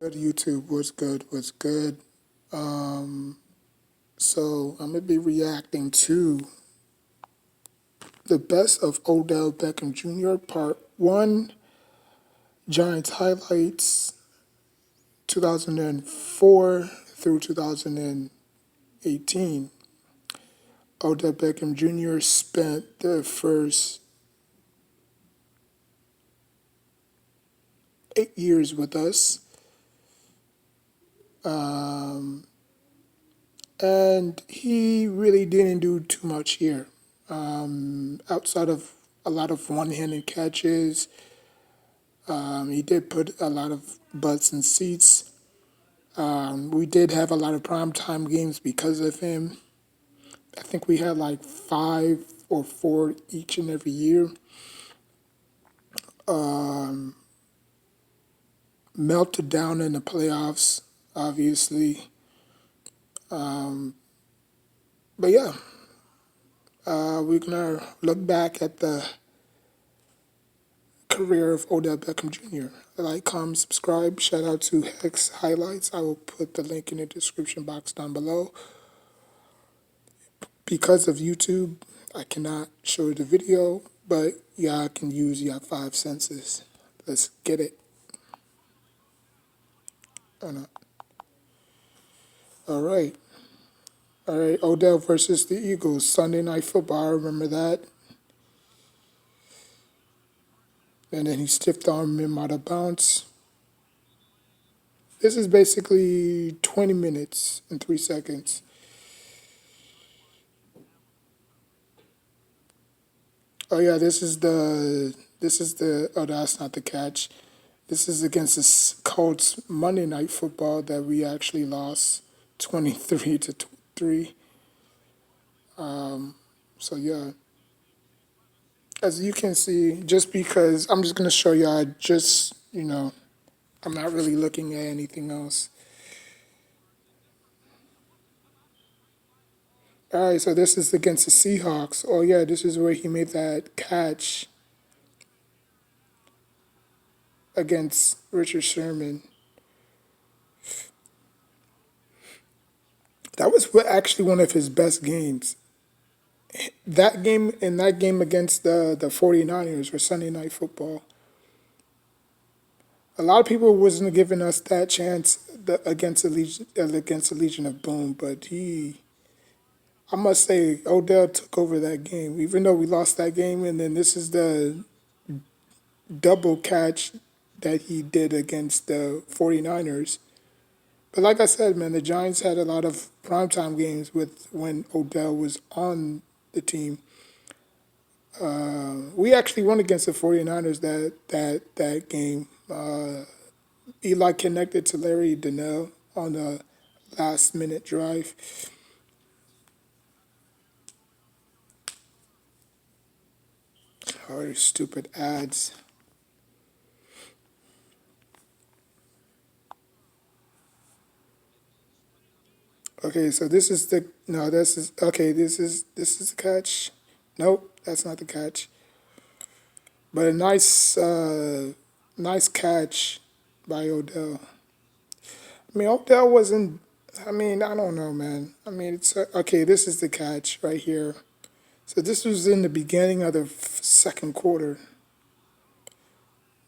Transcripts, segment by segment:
Good YouTube, what's good? What's good? Um, so I'm gonna be reacting to the best of Odell Beckham Jr. Part One, Giants highlights, 2004 through 2018. Odell Beckham Jr. spent the first 8 years with us, and he really didn't do too much here, outside of a lot of one-handed catches. He did put a lot of butts in seats. We did have a lot of primetime games because of him. I think we had like 5 or 4 each and every year. Melted down in the playoffs, obviously. But yeah, we're going to look back at the career of Odell Beckham Jr. Like, comment, subscribe. Shout out to Hex Highlights. I will put the link in the description box down below. Because of YouTube, I cannot show the video, but y'all can use your 5 senses. Let's get it. Or not. All right. All right. Odell versus the Eagles. Sunday Night Football. I remember that. And then he stiffed armed him out of bounds. This is basically 20 minutes and 3 seconds. Oh yeah, oh, that's not the catch. This is against the Colts Monday Night Football that we actually lost 23-3. So yeah, as you can see, just because I'm just gonna show y'all, I'm not really looking at anything else. All right, so this is against the Seahawks. Oh yeah, this is where he made that catch against Richard Sherman. That was actually one of his best games. That game against the 49ers for Sunday Night Football. A lot of people wasn't giving us that chance against the Legion of Boom, but I must say, Odell took over that game, even though we lost that game. And then this is the double catch that he did against the 49ers. But like I said, man, the Giants had a lot of primetime games with when Odell was on the team. We actually won against the 49ers that game. Eli connected to Larry Donnell on the last minute drive. Oh, stupid ads. Okay, so this is the no. This is okay. This is the catch. Nope, that's not the catch. But a nice catch by Odell. I mean, Odell wasn't. I mean, I don't know, man. I mean, it's okay. This is the catch right here. So this was in the beginning of the second quarter.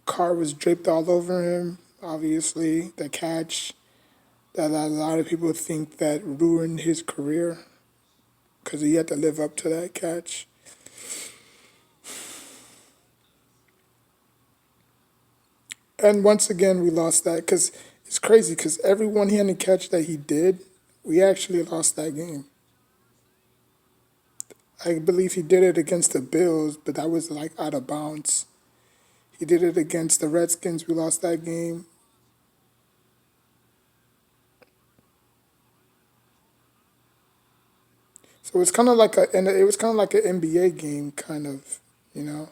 Carr was draped all over him. Obviously, the catch that a lot of people think that ruined his career because he had to live up to that catch. And once again, we lost that because it's crazy because every one-handed catch that he did, we actually lost that game. I believe he did it against the Bills, but that was like out of bounds. He did it against the Redskins. We lost that game. So it's kind of like and it was kind of like an NBA game, kind of, you know,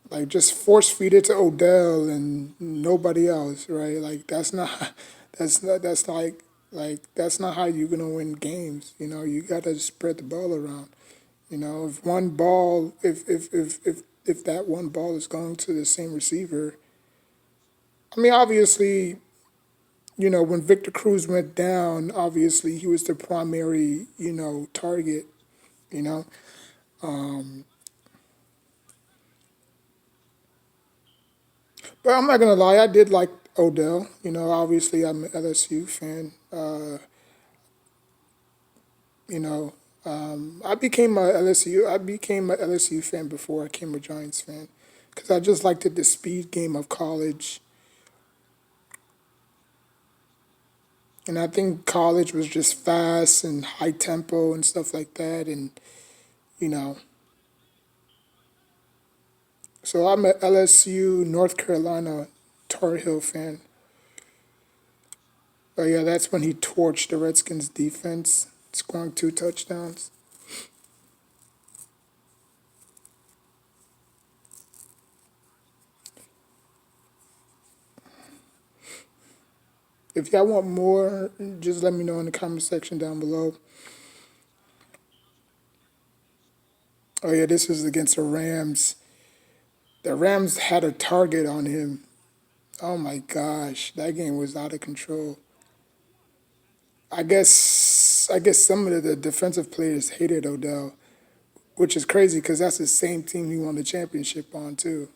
like just force feed it to Odell and nobody else, right? Like that's not how you're gonna win games. You know, you gotta spread the ball around. You know, if one ball, if that one ball is going to the same receiver, I mean, obviously, when Victor Cruz went down, obviously he was the primary, target, you know. But I'm not gonna lie, I did like Odell. Obviously I'm an LSU fan. You know, I became a LSU fan before I became a Giants fan, because I just liked the speed game of college, and I think college was just fast and high tempo and stuff like that, and you know, so I'm a LSU North Carolina Tar Heel fan. But yeah, that's when he torched the Redskins defense, scoring 2 touchdowns. If y'all want more, just let me know in the comment section down below. Oh yeah, this was against the Rams. The Rams had a target on him. Oh my gosh, that game was out of control. I guess some of the defensive players hated Odell, which is crazy because that's the same team he won the championship on too.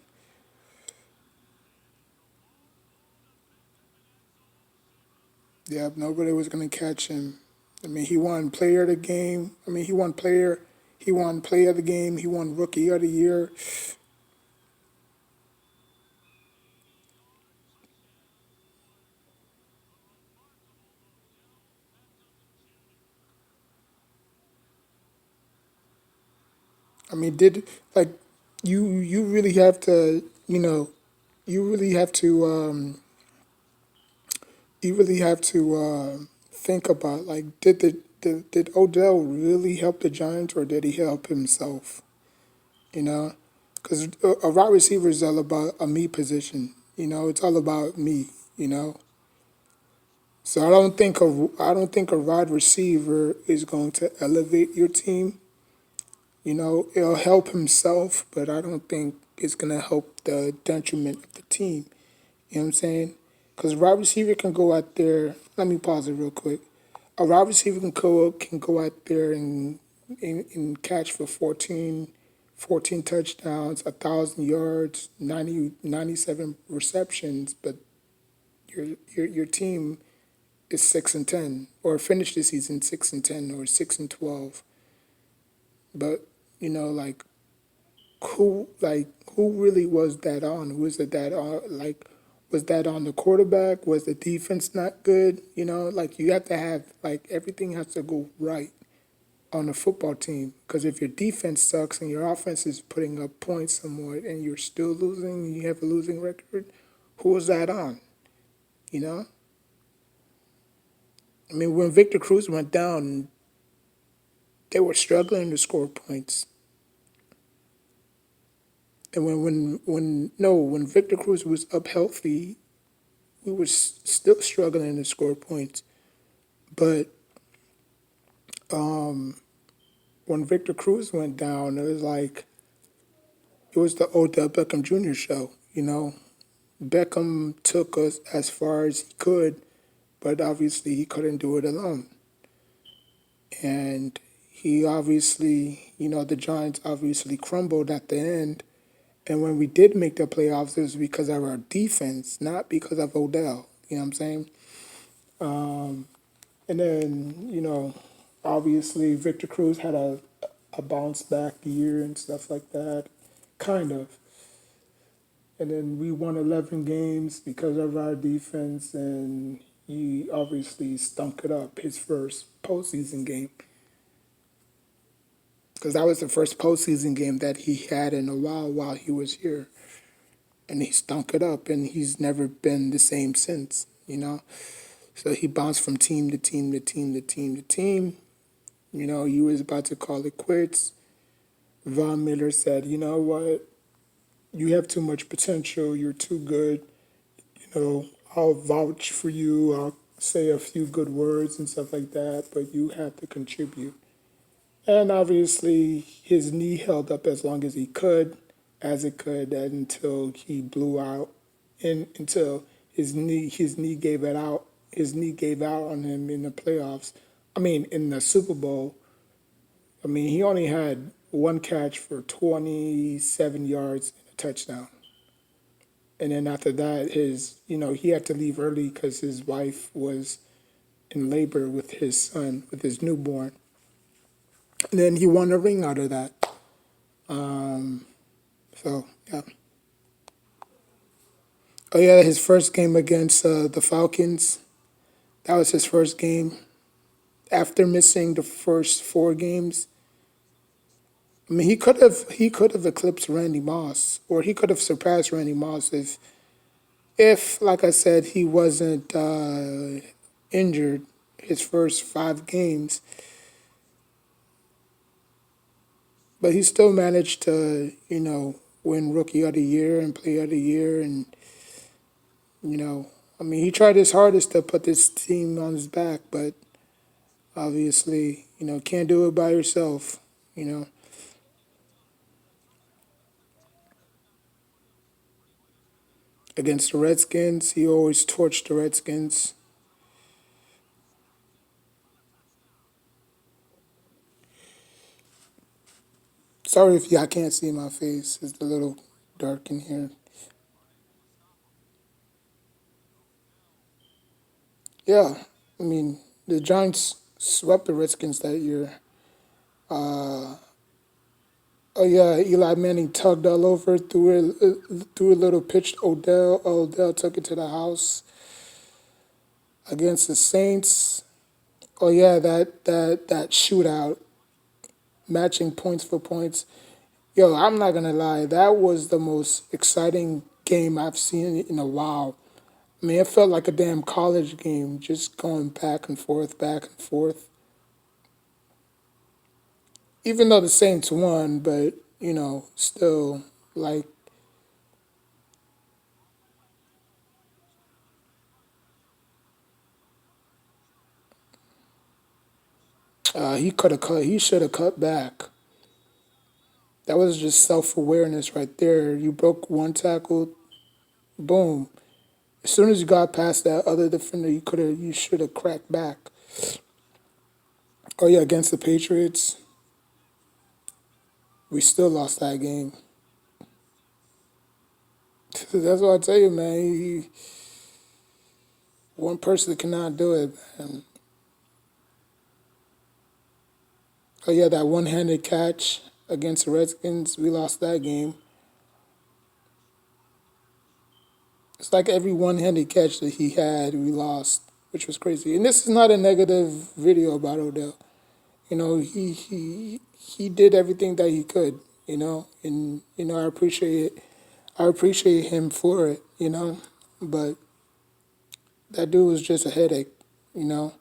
Yeah, nobody was gonna catch him. I mean, he won player of the game. I mean, he won player of the game. He won rookie of the year. I mean, did like you really have to, you really have to think about, like, did Odell really help the Giants, or did he help himself? You know, because a wide receiver is all about a me position. It's all about me. You know, so I don't think a wide receiver is going to elevate your team. It'll help himself, but I don't think it's gonna help the detriment of the team. You know what I'm saying? Because a wide receiver can go out there. Let me pause it real quick. A wide receiver can go out there and catch for 14 touchdowns, 1,000 yards, 97 receptions, but your team is 6-10, or finish the season 6-10 or 6-12. But like, who really was that on? Was it that on, like, was that on the quarterback? Was the defense not good? Like, you have to have, like, everything has to go right on a football team, because if your defense sucks and your offense is putting up points somewhat and you're still losing and you have a losing record, who was that on? You know? I mean, when Victor Cruz went down, they were struggling to score points. And when Victor Cruz was up healthy, we were still struggling to score points. But when Victor Cruz went down, it was the Odell Beckham Jr. show. Beckham took us as far as he could, but obviously he couldn't do it alone. And he obviously, the Giants obviously crumbled at the end. And when we did make the playoffs, it was because of our defense, not because of Odell. You know what I'm saying? And then, obviously Victor Cruz had a bounce back year and stuff like that, kind of. And then we won 11 games because of our defense, and he obviously stunk it up his first postseason game, because that was the first postseason game that he had in a while he was here, and he stunk it up, and he's never been the same since. So he bounced from team to team to team to team to team. He was about to call it quits. Von Miller said, "You know what? You have too much potential. You're too good. I'll vouch for you. I'll say a few good words and stuff like that, but you have to contribute." And obviously, his knee held up as long as it could, until he blew out, and until his knee gave it out. His knee gave out on him in the playoffs. I mean, in the Super Bowl. I mean, he only had one catch for 27 yards and a touchdown. And then after that, he had to leave early because his wife was in labor with his son, with his newborn. And then he won a ring out of that. So, yeah. Oh, yeah, his first game against the Falcons. That was his first game. After missing the first four games, I mean, he could have eclipsed Randy Moss, or he could have surpassed Randy Moss if like I said, he wasn't injured his first five games. But he still managed to, win Rookie of the Year and Player of the Year, and you know, I mean, he tried his hardest to put this team on his back, but obviously, can't do it by yourself. You know, against the Redskins, he always torched the Redskins. Sorry if y'all can't see my face; it's a little dark in here. Yeah, I mean, the Giants swept the Redskins that year. Oh yeah, Eli Manning tugged all over, threw a little pitch to Odell. Odell took it to the house against the Saints. Oh yeah, that shootout, matching points for points. Yo, I'm not gonna lie, that was the most exciting game I've seen in a while. I mean, it felt like a damn college game, just going back and forth, back and forth. Even though the Saints won, but still, like, he should have cut back. That was just self awareness right there. You broke one tackle, boom. As soon as you got past that other defender, you should have cracked back. Oh yeah, against the Patriots, we still lost that game. That's what I tell you, man. One person cannot do it, man. Oh yeah, that one-handed catch against the Redskins, we lost that game. It's like every one-handed catch that he had, we lost, which was crazy. And this is not a negative video about Odell. He did everything that he could. And I appreciate him for it. But that dude was just a headache. You know,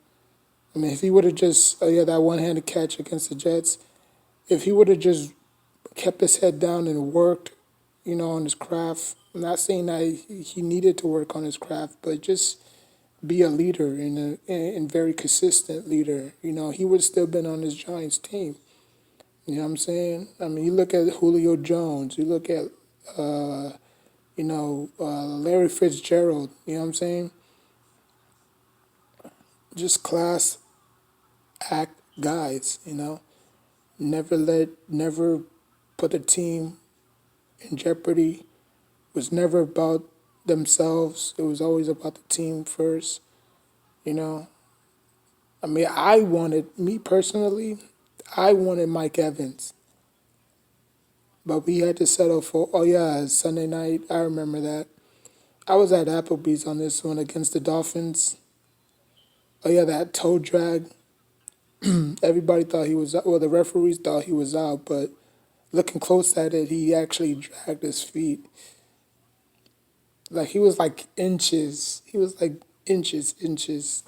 I mean, if he would have just, oh yeah, that one-handed catch against the Jets, if he would have just kept his head down and worked, on his craft. I'm not saying that he needed to work on his craft, but just be a leader and very consistent leader. He would still been on his Giants team. You know what I'm saying? I mean, you look at Julio Jones, you look at Larry Fitzgerald. You know what I'm saying? Just class act guys. Never put a team in jeopardy. Was never about themselves. It was always about the team first. You know, I mean, me personally, I wanted Mike Evans, but we had to settle for, oh yeah, Sunday night. I remember that. I was at Applebee's on this one against the Dolphins. Oh yeah, that toe drag. Everybody thought he was out. Well, the referees thought he was out, but looking close at it, he actually dragged his feet. Like he was like inches. He was like inches.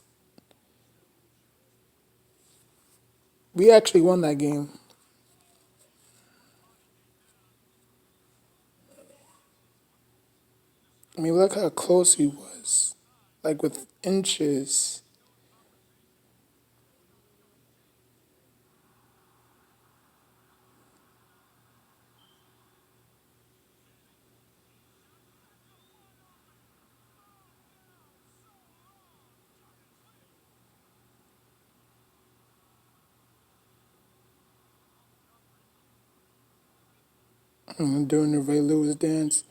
We actually won that game. I mean, look how close he was. Like with inches. During the Ray Lewis dance.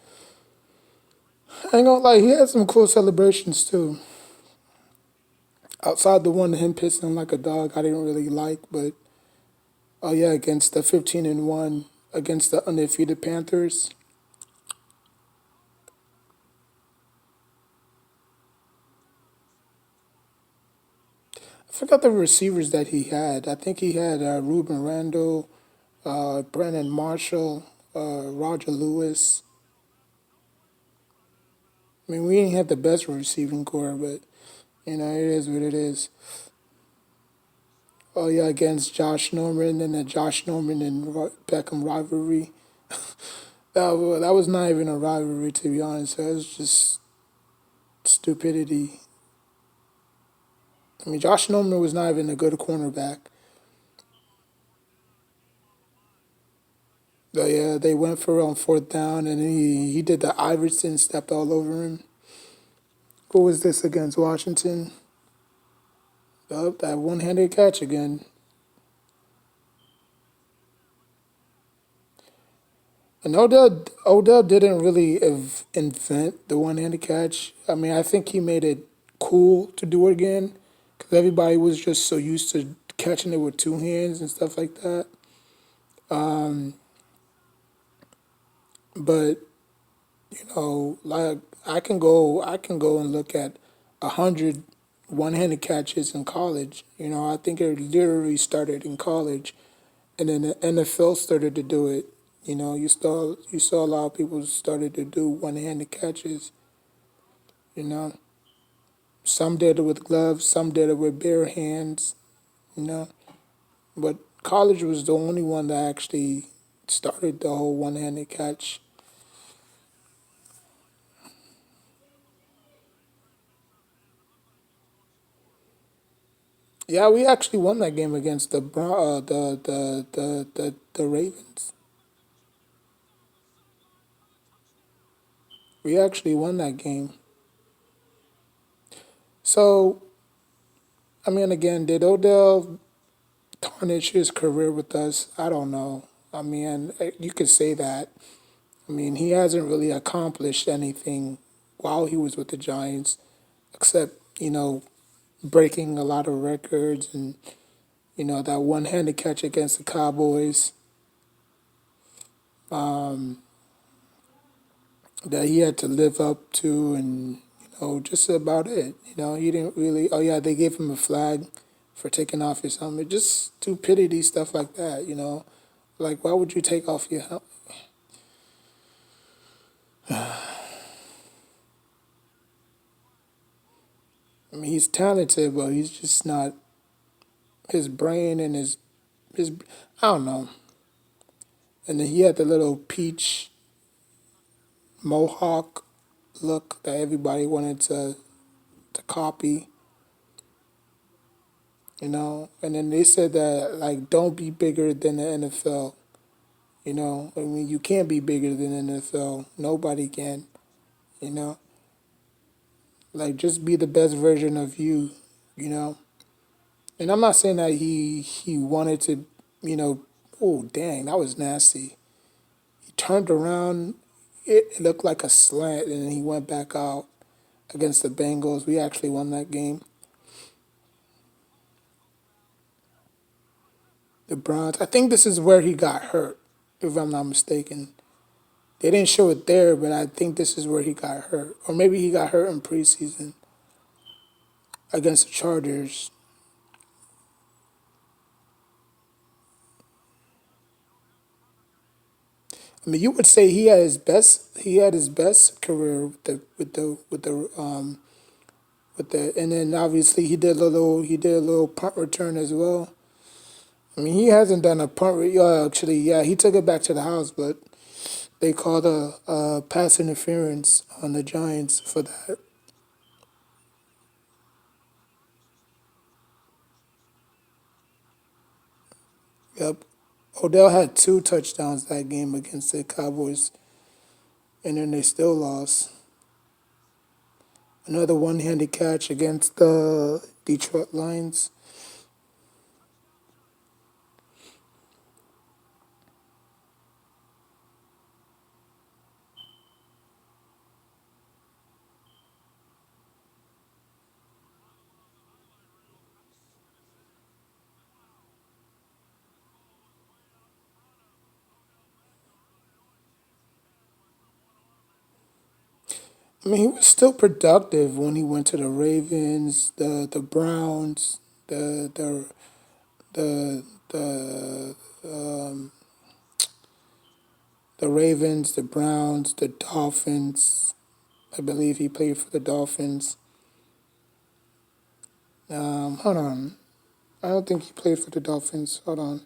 I ain't gonna lie, he had some cool celebrations too. Outside the one, him pissing like a dog, I didn't really like, but oh yeah, against the 15-1 against the undefeated Panthers. I forgot the receivers that he had. I think he had Ruben Randall, Brandon Marshall, Roger Lewis. I mean, we didn't have the best receiving core, but it is what it is. Oh yeah, against Josh Norman and the Josh Norman and Beckham rivalry. That was not even a rivalry, to be honest. That was just stupidity. I mean, Josh Norman was not even a good cornerback. But yeah, they went for it on fourth down, and he did the Iverson, stepped all over him. Who was this against Washington? Oh, that one-handed catch again. And Odell didn't really invent the one-handed catch. I mean, I think he made it cool to do it again because everybody was just so used to catching it with two hands and stuff like that. But like I can go and look at 100 one-handed catches in college. I think it literally started in college, and then the NFL started to do it. You saw a lot of people started to do one-handed catches. You know, some did it with gloves, some did it with bare hands. You know, but college was the only one that actually started the whole one-handed catch. Yeah, we actually won that game against the Ravens. We actually won that game. So, I mean, again, did Odell tarnish his career with us? I don't know. I mean, you could say that. I mean, he hasn't really accomplished anything while he was with the Giants, except, breaking a lot of records and, that one handed catch against the Cowboys that he had to live up to, and, just about it. He didn't really, oh, yeah, they gave him a flag for taking off his helmet. Just stupidity, stuff like that. Like, why would you take off your helmet? I mean, he's talented, but he's just not his brain and his I don't know. And then he had the little peach mohawk look that everybody wanted to copy, And then they said that like don't be bigger than the NFL. I mean you can't be bigger than the NFL. Nobody can. You know, like just be the best version of you. You know, and I'm not saying that he wanted to. You know, oh dang, that was nasty. He turned around. It looked like a slant, and then he went back out against the Bengals. We actually won that game. The Browns. I think this is where he got hurt, if I'm not mistaken. They didn't show it there, but I think this is where he got hurt. Or maybe he got hurt in preseason against the Chargers. I mean, you would say he had his best career with the and then obviously he did a little punt return as well. I mean, he hasn't done a punt. Actually, yeah, he took it back to the house, but they called a pass interference on the Giants for that. Yep. Odell had two touchdowns that game against the Cowboys, and then they still lost. Another one-handed catch against the Detroit Lions. I mean, he was still productive when he went to the Ravens, the Browns, the the the the Ravens, the Browns, the Dolphins. I believe he played for the Dolphins. Hold on. I don't think he played for the Dolphins. Hold on.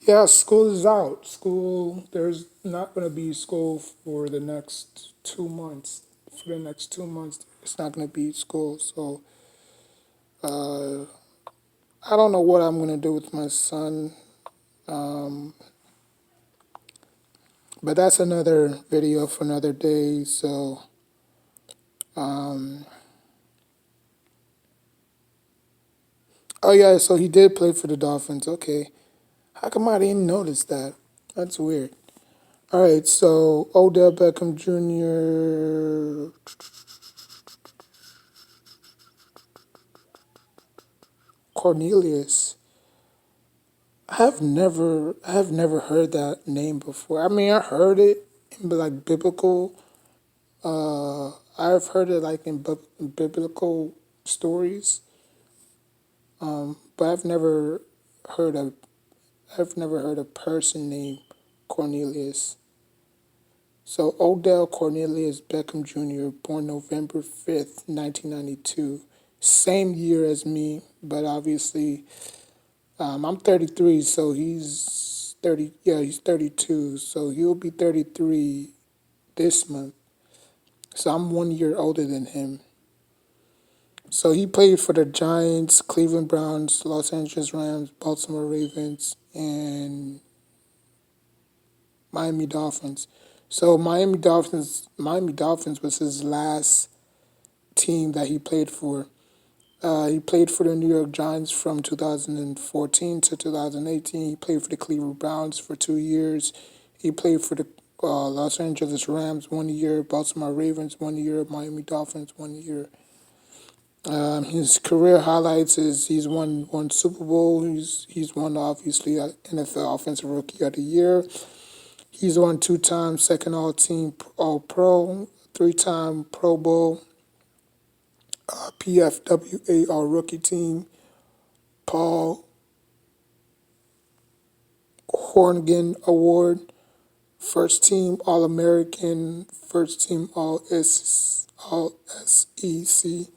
Yeah, school is out. School, there's not going to be school for the next 2 months. For the next 2 months, it's not going to be school. So I don't know what I'm going to do with my son. Um, but that's another video for another day. So, um, oh yeah, so he did play for the Dolphins. Okay. How come I didn't notice that? That's weird. All right, so Odell Beckham Jr., Cornelius. I have never heard that name before. I mean, I heard it in like biblical. I've heard it like in biblical stories, but heard of. I've never heard a person named Cornelius. So Odell Cornelius Beckham Jr., born November 5th, 1992, same year as me, but obviously I'm 33, so he's 30. Yeah, he's 32, so he'll be 33 this month. So I'm 1 year older than him. So he played for the Giants, Cleveland Browns, Los Angeles Rams, Baltimore Ravens, and Miami Dolphins. So Miami Dolphins was his last team that he played for. He played for the New York Giants from 2014 to 2018. He played for the Cleveland Browns for 2 years. He played for the Los Angeles Rams 1 year, Baltimore Ravens 1 year, Miami Dolphins 1 year. His career highlights is he's won one Super Bowl. He's won obviously NFL Offensive Rookie of the Year. He's won 2 times second All Team All Pro, 3 time Pro Bowl, PFWA All Rookie Team, Paul Hornigan Award, First Team All American, First Team All SEC,